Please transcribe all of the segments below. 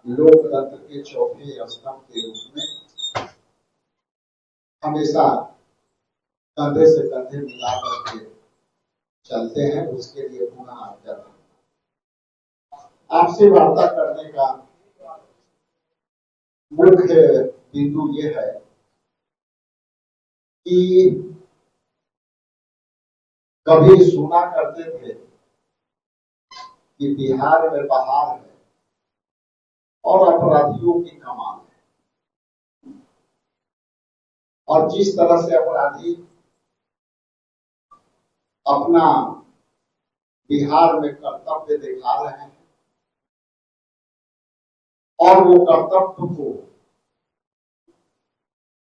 लोकतंत्र के चौथे स्तंभ के रूप में हमेशा कंधे से कंधे मिला करके चलते हैं। उसके लिए पुनः आपसे वार्ता करने का मुख्य बिंदु ये है कि कभी सुना करते थे कि बिहार में बहार है और अपराधियों की कमाल है, और जिस तरह से अपराधी अपना बिहार में कर्तव्य दिखा रहे हैं और वो कर्तव्य को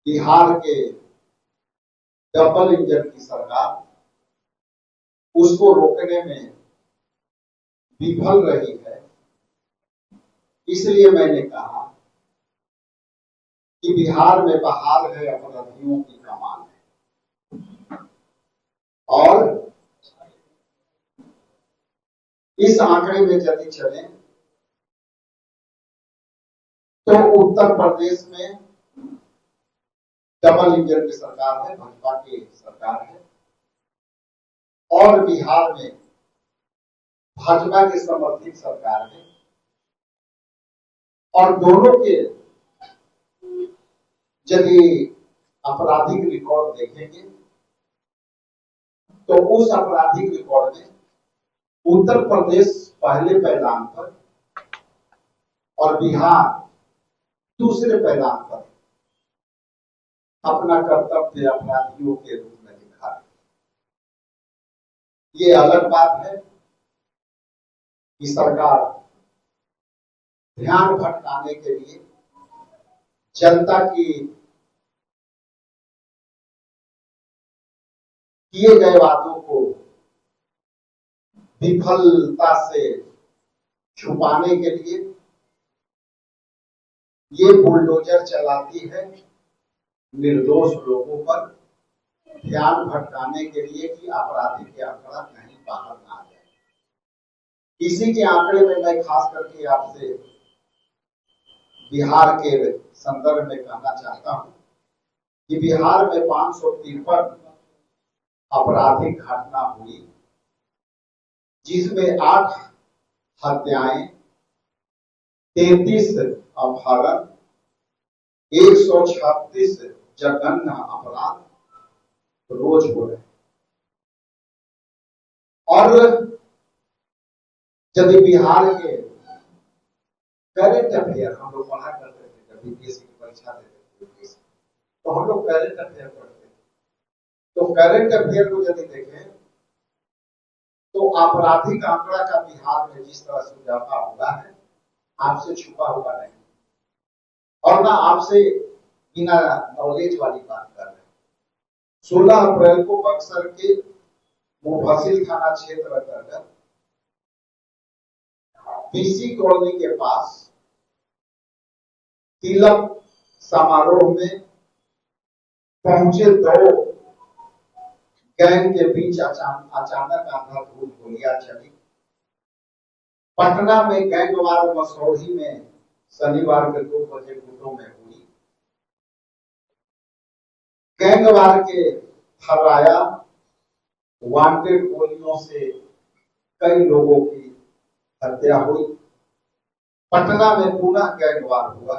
बिहार के डबल इंजन की सरकार उसको रोकने में विफल रही है। इसलिए मैंने कहा कि बिहार में बहार है, अपराधियों की कमाल है। और इस आंकड़े में यदि चलें तो उत्तर प्रदेश में डबल इंजन की सरकार है, भाजपा की सरकार है, और बिहार में भाजपा की समर्थित सरकार है। और दोनों के यदि आपराधिक रिकॉर्ड देखेंगे तो उस आपराधिक रिकॉर्ड में उत्तर प्रदेश पहले पैदान पर और बिहार दूसरे पैदान पर अपना कर्तव्य अपराधियों के रूप में दिखा रहे। ये अलग बात है कि सरकार ध्यान भटकाने के लिए जनता की किए गए वादों को विफलता से छुपाने के लिए ये बुलडोजर चलाती है निर्दोष लोगों पर, ध्यान भटकाने के लिए कि अपराधी के आंकड़ा कहीं बाहर ना आ जाए। इसी के आंकड़े में मैं खास करके आपसे बिहार के संदर्भ में कहना चाहता हूं कि बिहार में 553 आपराधिक घटना हुई, जिसमें 8 हत्याएं, 33 अपहरण, 136 जघन्य अपराध रोज हो रहे। और यदि बिहार के करंट अफेयर हम लोग पढ़ा करते थे, जब बीपीएससी की परीक्षा देते थे तो हम लोग करंट अफेयर पढ़ते थे, तो करंट अफेयर को यदि देखें तो आपराधिक आंकड़ा का बिहार में जिस तरह से इजाफा हुआ है, आपसे छुपा हुआ नहीं, और ना आपसे बिना नॉलेज वाली बात कर रहे हैं। 16 अप्रैल को बक्सर के मुफस्सिल थाना क्षेत्र अंतर्गत बीसी कॉलोनी के पास तिलक समारोह में पहुंचे 2 गैंग के बीच अचानक आधारभूत गोलियां चली। पटना में गैंगवार मसौढ़ी में शनिवार के 2 बजे गुटों में हुई। गैंगवार के फराया वांटेड गोलियों से कई लोगों की हत्या हुई। पटना में पुनः गैंगवार हुआ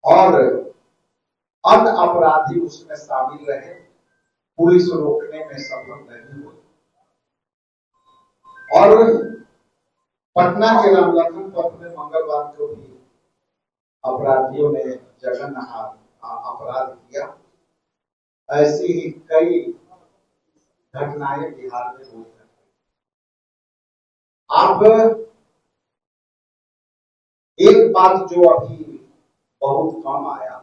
और अन्य अपराधी उसमें शामिल रहे, पुलिस रोकने में सफल नहीं हुई। और पटना के रामलखन पथ में मंगलवार को भी अपराधियों ने जघन्य अपराध किया। ऐसी ही कई घटनाएं बिहार में हुई हैं। अब एक बात जो अभी बहुत कम आया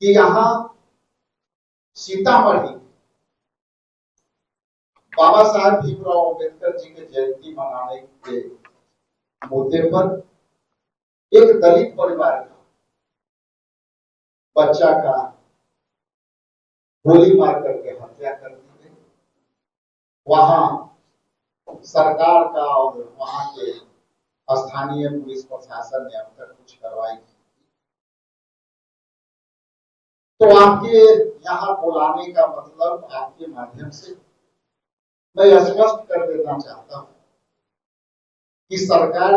कि यहां सीतामढ़ी बाबा साहब भीमराव अम्बेडकर जी के जयंती मनाने के मुद्दे पर एक दलित परिवार का बच्चा का गोली मार करके हत्या कर दी गई। वहां सरकार का और वहां के स्थानीय पुलिस प्रशासन ने अब तक कुछ कार्रवाई की, तो आपके यहाँ बुलाने का मतलब आपके माध्यम से मैं स्पष्ट कर देना चाहता हूं कि सरकार